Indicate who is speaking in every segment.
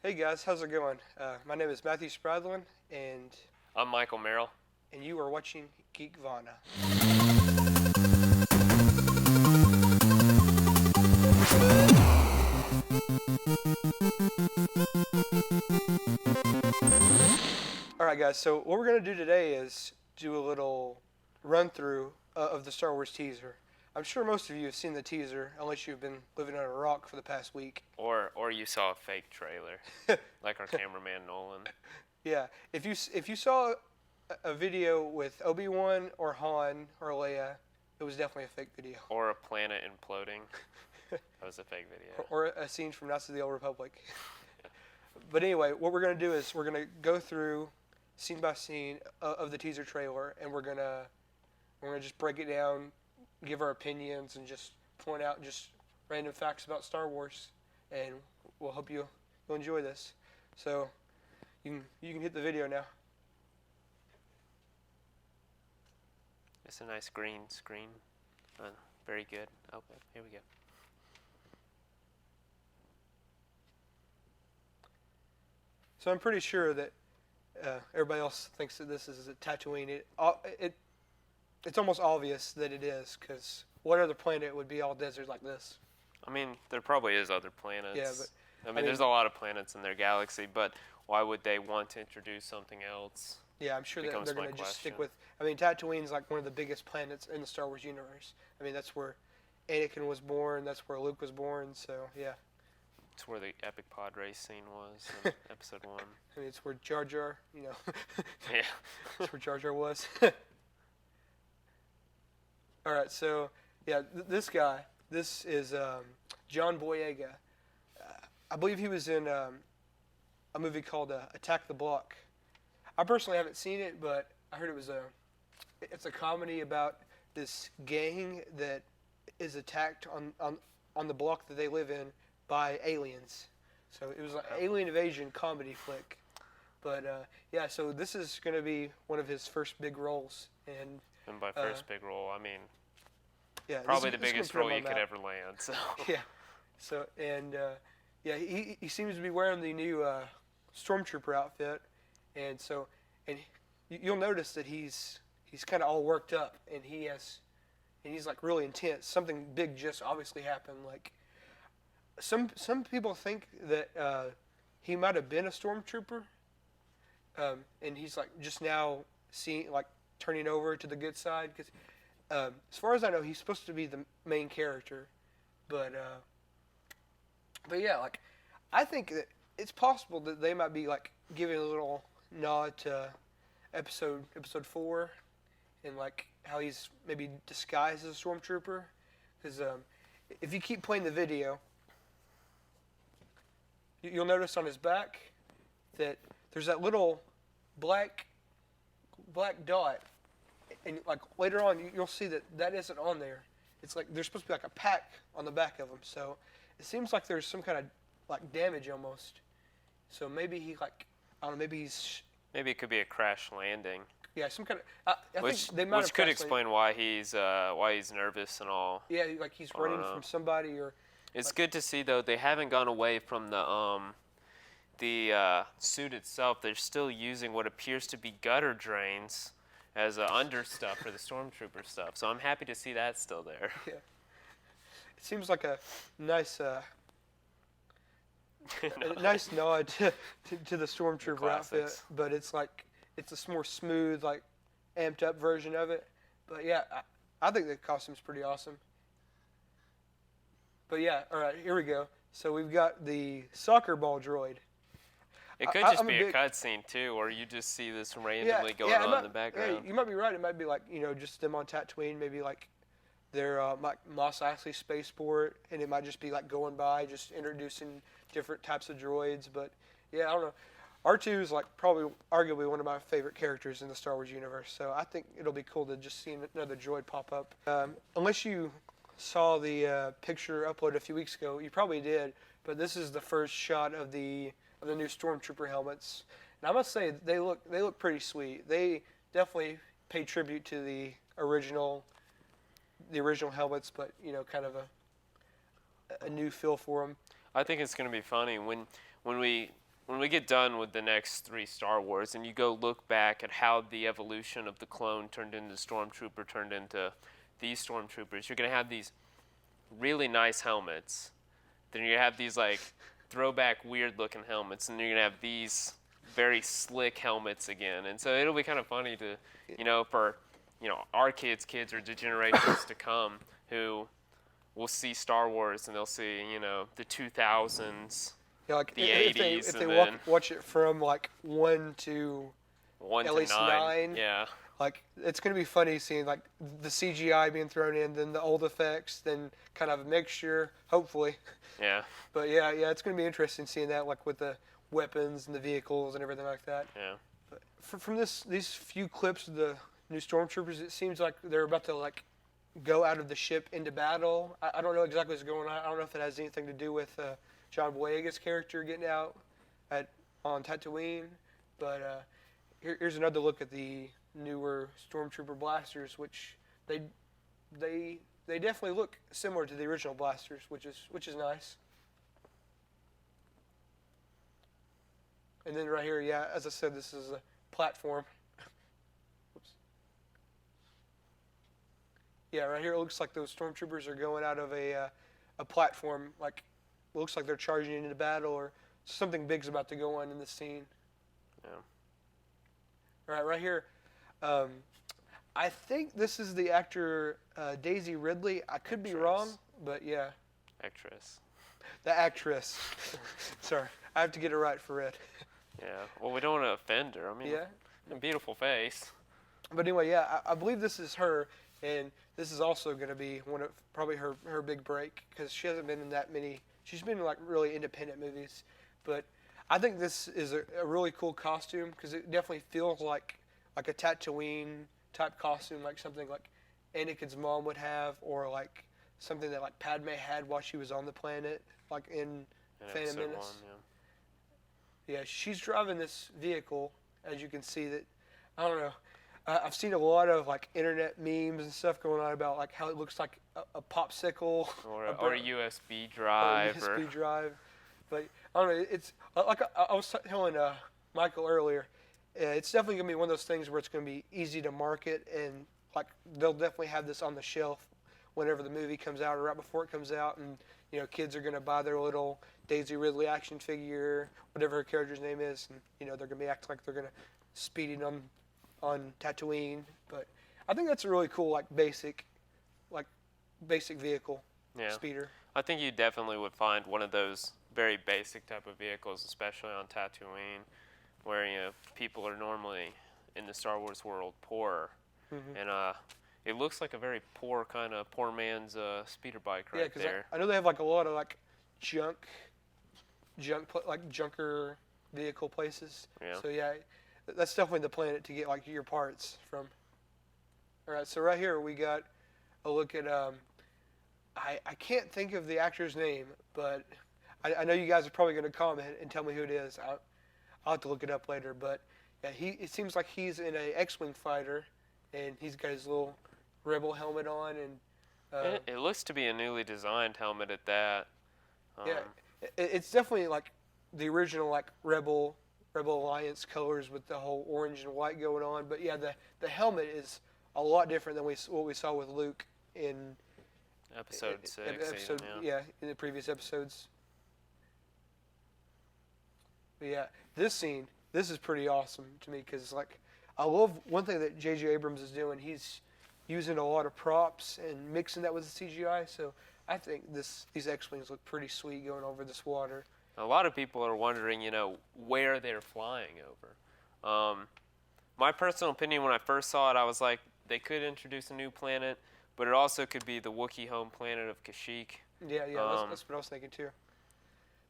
Speaker 1: Hey guys, how's it going? My name is Matthew Spradlin, and
Speaker 2: I'm Michael Merrill.
Speaker 1: you are watching Geekvana. All right, guys. So what we're gonna do today is do a little run through of the Star Wars teaser. I'm sure most of you have seen the teaser, unless you've been living under a rock for the past week.
Speaker 2: Or you saw a fake trailer, like our cameraman Nolan.
Speaker 1: Yeah, if you saw a video with Obi-Wan or Han or Leia, it was definitely a fake video.
Speaker 2: Or a planet imploding. That was a fake video.
Speaker 1: Or a scene from Knights of the Old Republic. But anyway, what we're going to do is we're going to go through scene by scene of the teaser trailer, and we're gonna just break it down, give our opinions, and just point out just random facts about Star Wars, and we'll hope you'll enjoy this. So you can hit the video now.
Speaker 2: It's a nice green screen. Very good. Oh, here we go.
Speaker 1: So I'm pretty sure that everybody else thinks that this is a Tatooine. It's almost obvious that it is, because what other planet would be all desert like this?
Speaker 2: I mean, there probably is other planets.
Speaker 1: Yeah, but
Speaker 2: I mean, there's a lot of planets in their galaxy, but why would they want to introduce something else?
Speaker 1: Yeah, I'm sure that they're going to just stick with. I mean, Tatooine's like one of the biggest planets in the Star Wars universe. I mean, that's where Anakin was born. That's where Luke was born. So yeah.
Speaker 2: It's where the epic pod race scene was in Episode 1.
Speaker 1: I mean, it's where Jar Jar,
Speaker 2: Yeah.
Speaker 1: It's where Jar Jar was. All right, so yeah, this is John Boyega. I believe he was in a movie called Attack the Block. I personally haven't seen it, but I heard it's a comedy about this gang that is attacked on the block that they live in by aliens. So it was like an alien invasion comedy flick. But yeah, so this is going to be one of his first big roles.
Speaker 2: And by first big role, I mean
Speaker 1: yeah,
Speaker 2: probably the biggest role you could ever land. So
Speaker 1: yeah, so and yeah, he seems to be wearing the new Stormtrooper outfit, and you'll notice that he's kind of all worked up, and he's like really intense. Something big just obviously happened. Like some people think that he might have been a Stormtrooper, and he's like just now turning over to the good side, because as far as I know, he's supposed to be the main character, but yeah, like I think that it's possible that they might be like giving a little nod to episode 4, and like how he's maybe disguised as a Stormtrooper, because if you keep playing the video, you'll notice on his back that there's that little black dot, and like later on you'll see that isn't on there. It's like there's supposed to be like a pack on the back of him, so it seems like there's some kind of like damage almost. So maybe he I don't know, maybe
Speaker 2: it could be a crash landing.
Speaker 1: Yeah, some kind of.
Speaker 2: Which
Speaker 1: think they might have
Speaker 2: could explain why he's nervous and all.
Speaker 1: Yeah, like he's running from somebody or.
Speaker 2: It's good to see though they haven't gone away from the suit itself. They're still using what appears to be gutter drains as understuff for the Stormtrooper stuff. So I'm happy to see that still there.
Speaker 1: Yeah. It seems like a nice. A nice nod to the Stormtrooper outfit, but it's a more smooth, like amped up version of it. But yeah, I think the costume's pretty awesome. But yeah, all right, here we go. So we've got the soccer ball droid.
Speaker 2: It could just be a cutscene too, or you just see this randomly going on in the background.
Speaker 1: Yeah, you might be right. It might be like just them on Tatooine, maybe like their like Mos Eisley spaceport, and it might just be like going by, just introducing different types of droids. But yeah, I don't know. R2 is like probably arguably one of my favorite characters in the Star Wars universe, so I think it'll be cool to just see another droid pop up. Unless you saw the picture uploaded a few weeks ago, you probably did, but this is the first shot of the new Stormtrooper helmets, and I must say they look pretty sweet. They definitely pay tribute to the original helmets, but kind of a new feel for them.
Speaker 2: I think it's going to be funny when we when we get done with the next 3 Star Wars and you go look back at how the evolution of the clone turned into Stormtrooper, turned into these Stormtroopers, you're going to have these really nice helmets. Then you're going to have these like throwback weird looking helmets, and you're going to have these very slick helmets again. And so it'll be kind of funny to, for, our kids or the generations to come who will see Star Wars and they'll see, the 2000s.
Speaker 1: Yeah, like
Speaker 2: the
Speaker 1: if
Speaker 2: 80s,
Speaker 1: they
Speaker 2: and
Speaker 1: watch it from like 1 to
Speaker 2: 1
Speaker 1: at
Speaker 2: to
Speaker 1: least 9,
Speaker 2: yeah,
Speaker 1: like it's gonna be funny seeing like the CGI being thrown in, then the old effects, then kind of a mixture, hopefully.
Speaker 2: yeah,
Speaker 1: But yeah, it's gonna be interesting seeing that, like with the weapons and the vehicles and everything like that.
Speaker 2: yeah.
Speaker 1: But from these few clips of the new Stormtroopers, it seems like they're about to like go out of the ship into battle. I don't know exactly what's going on. I don't know if it has anything to do with John Boyega's character getting out on Tatooine, but here's another look at the newer Stormtrooper blasters, which they definitely look similar to the original blasters, which is nice. And then right here, yeah, as I said, this is a platform. Whoops. Yeah, right here it looks like those Stormtroopers are going out of a platform, like looks like they're charging into battle or something big's about to go on in the scene.
Speaker 2: Yeah.
Speaker 1: Right here. I think this is the actor Daisy Ridley. I could be wrong, but yeah.
Speaker 2: Actress.
Speaker 1: The actress. Sorry, I have to get it right for it.
Speaker 2: Yeah. Well, we don't want to offend her. I mean,
Speaker 1: Yeah.
Speaker 2: a beautiful face.
Speaker 1: But anyway, yeah, I believe this is her, and this is also going to be one of probably her big break, because she hasn't been in that many. She's been in like really independent movies, but I think this is a really cool costume because it definitely feels like a Tatooine type costume, like something like Anakin's mom would have, or like something that like Padme had while she was on the planet, like in Phantom
Speaker 2: Episode
Speaker 1: Menace.
Speaker 2: 1,
Speaker 1: Yeah, she's driving this vehicle, as you can see. That I don't know. I've seen a lot of like internet memes and stuff going on about like how it looks like a popsicle
Speaker 2: or a USB drive,
Speaker 1: or a USB drive. But I don't know. It's like I was telling Michael earlier. It's definitely gonna be one of those things where it's gonna be easy to market, and like they'll definitely have this on the shelf whenever the movie comes out or right before it comes out, and kids are gonna buy their little Daisy Ridley action figure, whatever her character's name is, and they're gonna be acting like they're gonna speeding on Tatooine. But I think that's a really cool basic vehicle,
Speaker 2: yeah.
Speaker 1: speeder.
Speaker 2: I think you definitely would find one of those very basic type of vehicles, especially on Tatooine, where people are normally in the Star Wars world poorer, and it looks like a very poor man's speeder bike right there.
Speaker 1: I know they have like a lot of like junker vehicle places.
Speaker 2: Yeah.
Speaker 1: So yeah, that's definitely the planet to get like your parts from. All right, so right here we got a look at I can't think of the actor's name, but I know you guys are probably going to comment and tell me who it is. I'll have to look it up later, but yeah, it seems like he's in a X-Wing fighter, and he's got his little Rebel helmet on, and
Speaker 2: it looks to be a newly designed helmet at that.
Speaker 1: Yeah, it's definitely like the original like Rebel Alliance colors with the whole orange and white going on. But yeah, the helmet is a lot different than what we saw with Luke in
Speaker 2: episode 6.
Speaker 1: In the previous episodes. But yeah, this is pretty awesome to me because like I love one thing that J.J. Abrams is doing. He's using a lot of props and mixing that with the CGI. So I think these X-Wings look pretty sweet going over this water.
Speaker 2: A lot of people are wondering, where they're flying over. My personal opinion when I first saw it, I was like, they could introduce a new planet, but it also could be the Wookiee home planet of Kashyyyk.
Speaker 1: Yeah, that's what I was thinking too.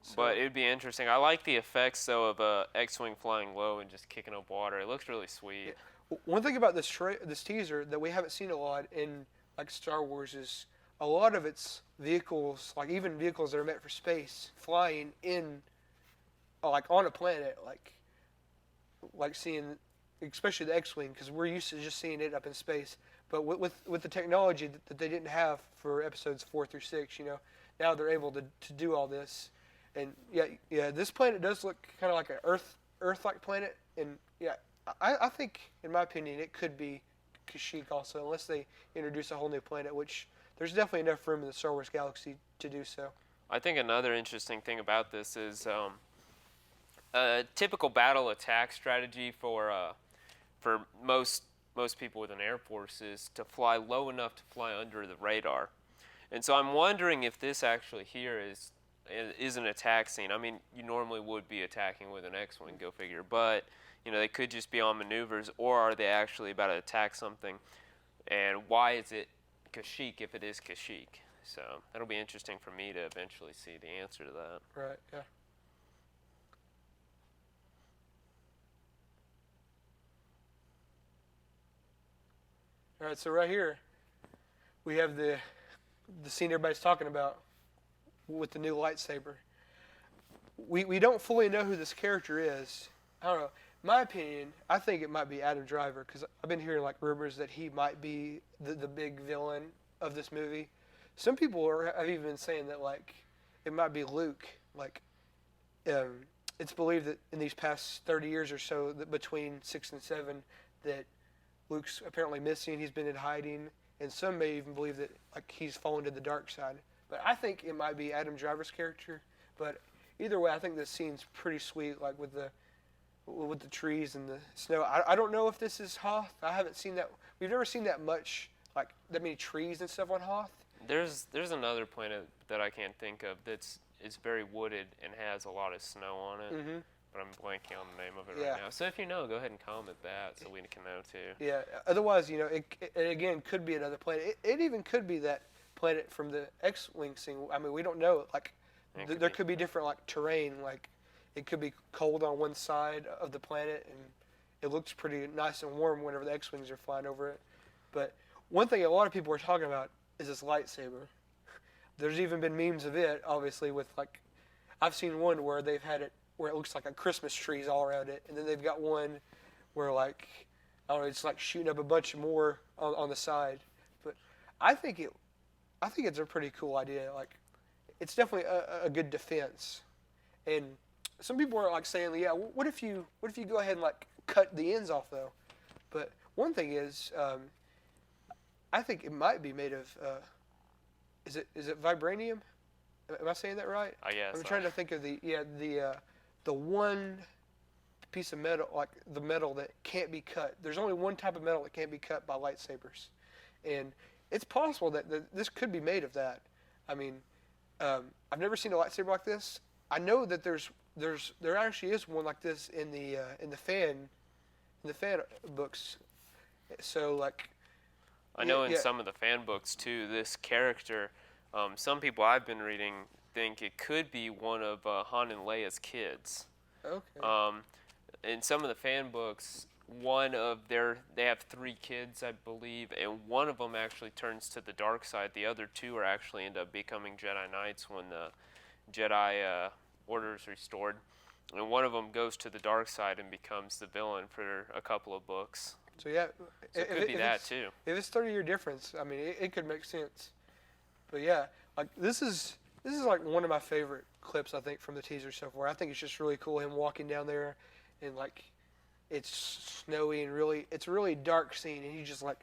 Speaker 1: So,
Speaker 2: but it would be interesting. I like the effects, though, of a X-Wing flying low and just kicking up water. It looks really sweet.
Speaker 1: Yeah. One thing about this teaser that we haven't seen a lot in like Star Wars is a lot of its vehicles, like even vehicles that are meant for space, flying in, like on a planet, like seeing, especially the X-Wing, because we're used to just seeing it up in space. But with the technology that they didn't have for episodes 4 through 6, now they're able to do all this. And yeah, this planet does look kind of like an Earth-like planet, and yeah, I think, in my opinion, it could be Kashyyyk also, unless they introduce a whole new planet, which there's definitely enough room in the Star Wars galaxy to do so.
Speaker 2: I think another interesting thing about this is a typical battle attack strategy for most people with an Air Force is to fly low enough to fly under the radar. And so I'm wondering if this actually here is an attack scene. I mean, you normally would be attacking with an X-Wing, go figure, but they could just be on maneuvers, or are they actually about to attack something? And why is it Kashyyyk if it is Kashyyyk? So that'll be interesting for me to eventually see the answer to that.
Speaker 1: Right, yeah. All right, so right here we have the scene everybody's talking about with the new lightsaber. We don't fully know who this character is. I don't know. In my opinion, I think it might be Adam Driver, because I've been hearing like rumors that he might be the big villain of this movie. Some people have even been saying that like it might be Luke. Like it's believed that in these past 30 years or so, that between 6 and 7, that Luke's apparently missing. He's been in hiding, and some may even believe that like he's fallen to the dark side. But I think it might be Adam Driver's character. But either way, I think this scene's pretty sweet, like with the trees and the snow. I don't know if this is Hoth. I haven't seen that. We've never seen that much, like that many trees and stuff on Hoth.
Speaker 2: There's another planet that I can't think of it's very wooded and has a lot of snow on it.
Speaker 1: Mm-hmm.
Speaker 2: But I'm blanking on the name of it right now. So if you know, go ahead and comment that so we can know too.
Speaker 1: Yeah. Otherwise, it again could be another planet. It even could be that planet from the X-Wing scene. I mean, we don't know. Like, there could be different like terrain. Like, it could be cold on one side of the planet, and it looks pretty nice and warm whenever the X-Wings are flying over it. But one thing a lot of people are talking about is this lightsaber. There's even been memes of it, obviously, with like, I've seen one where they've had it where it looks like a Christmas trees all around it, and then they've got one where like, I don't know, it's like shooting up a bunch more on the side. But I think it's a pretty cool idea. Like, it's definitely a good defense. And some people are like saying, yeah, what if you go ahead and like cut the ends off though? But one thing is, I think it might be made of, is it vibranium? Am I saying that right?
Speaker 2: I guess.
Speaker 1: I'm trying to think of the one piece of metal, like the metal that can't be cut. There's only one type of metal that can't be cut by lightsabers, and it's possible that this could be made of that. I mean, I've never seen a lightsaber like this. I know that there actually is one like this in the fan books. So like,
Speaker 2: I know in some of the fan books too, this character, some people I've been reading think it could be one of Han and Leia's kids.
Speaker 1: Okay.
Speaker 2: In some of the fan books, they have 3 kids, I believe, and one of them actually turns to the dark side. The other 2 are actually end up becoming Jedi Knights when the Jedi Order is restored. And one of them goes to the dark side and becomes the villain for a couple of books.
Speaker 1: So yeah,
Speaker 2: so it could be that too.
Speaker 1: If it's 30-year difference, I mean, it could make sense. But yeah, like this is like one of my favorite clips, I think, from the teaser so far. I think it's just really cool, him walking down there, and like it's snowy and it's a really dark scene, and you just like,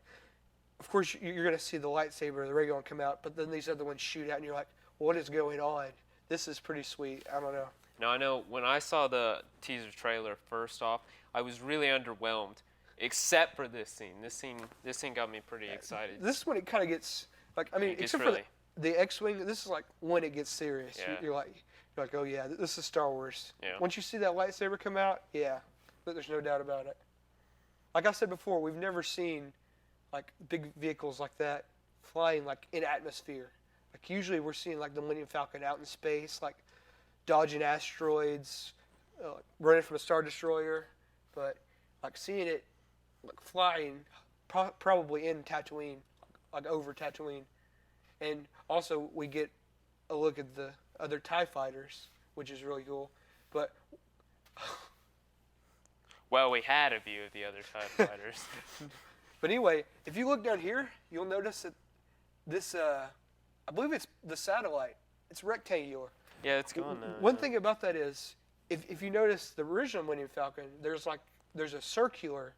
Speaker 1: of course you're gonna see the lightsaber, the regular one come out, but then these other ones shoot out, and you're like, what is going on? This is pretty sweet. I don't know.
Speaker 2: Now I know when I saw the teaser trailer first off, I was really underwhelmed, except for this scene. This scene got me pretty excited.
Speaker 1: This is when it kind of gets like, I mean, except for the X-Wing, this is like when it gets serious.
Speaker 2: Yeah.
Speaker 1: You're like, oh yeah, this is Star Wars.
Speaker 2: Yeah.
Speaker 1: Once you see that lightsaber come out, yeah, there's no doubt about it. Like I said before, we've never seen like big vehicles like that flying like in atmosphere. Like usually we're seeing like the Millennium Falcon out in space, like dodging asteroids, running from a Star Destroyer, but like seeing it like flying, probably in Tatooine, like over Tatooine. And also we get a look at the other TIE fighters, which is really cool. But
Speaker 2: well, we had a view of the other TIE fighters.
Speaker 1: But anyway, if you look down here, you'll notice that this, I believe it's the satellite. It's rectangular.
Speaker 2: Yeah, it's gone now.
Speaker 1: One thing about that is, if you notice the original Millennium Falcon, there's a circular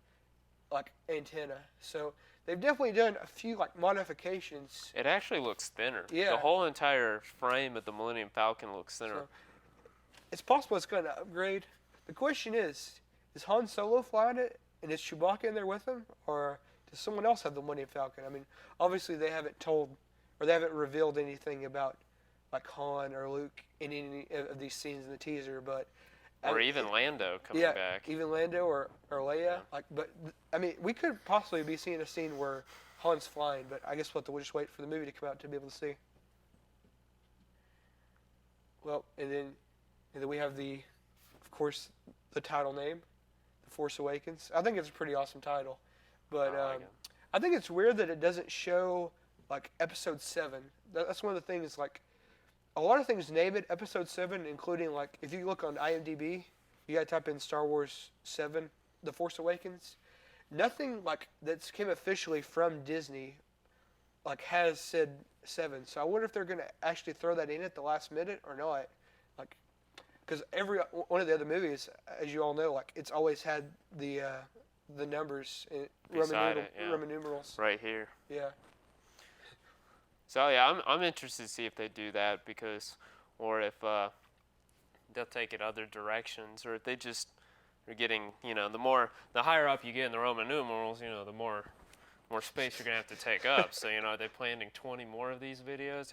Speaker 1: like antenna. So they've definitely done a few like modifications.
Speaker 2: It actually looks thinner.
Speaker 1: Yeah.
Speaker 2: The whole entire frame of the Millennium Falcon looks thinner.
Speaker 1: So it's possible it's going to upgrade. The question is Han Solo flying it, and is Chewbacca in there with him, or does someone else have the Millennium Falcon? I mean, obviously they haven't revealed anything about like Han or Luke in any of these scenes in the teaser, but
Speaker 2: or even Lando coming back.
Speaker 1: Even Lando or Leia. Yeah. I mean, we could possibly be seeing a scene where Han's flying, but I guess we'll just wait for the movie to come out to be able to see. Well, and then we have of course, the title name, The Force Awakens. I think it's a pretty awesome title, but I think it's weird that it doesn't show like Episode 7. That's one of the things, like, a lot of things name it Episode 7, including, like, if you look on IMDb, you gotta type in Star Wars 7, The Force Awakens. Nothing, like, that's came officially from Disney, like, has said 7. So I wonder if they're gonna actually throw that in at the last minute or not. Like, because every one of the other movies, as you all know, like, it's always had the numbers in Roman numerals.
Speaker 2: Right here.
Speaker 1: Yeah.
Speaker 2: So yeah, I'm interested to see if they do that, or if they'll take it other directions, or if they just are getting, the higher up you get in the Roman numerals, the more space you're gonna have to take up. So are they planning 20 more of these videos?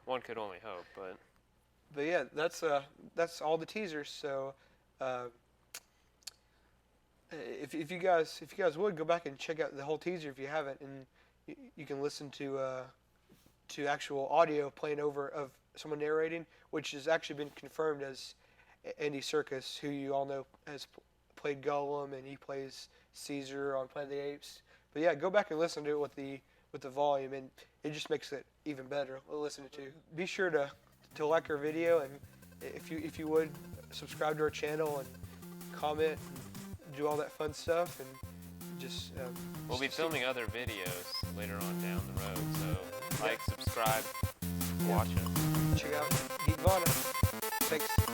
Speaker 2: One could only hope,
Speaker 1: But yeah, that's all the teasers. So if you guys would go back and check out the whole teaser if you haven't, and you can listen to actual audio playing over of someone narrating, which has actually been confirmed as Andy Serkis, who you all know has played Gollum, and he plays Caesar on Planet of the Apes. But yeah, go back and listen to it with the volume, and it just makes it even better to listen to. Be sure to like our video, and if you would, subscribe to our channel and comment and do all that fun stuff, and just
Speaker 2: we'll be filming other videos later on down the road, so like, subscribe, watch it.
Speaker 1: Check out Geek Vana. Thanks.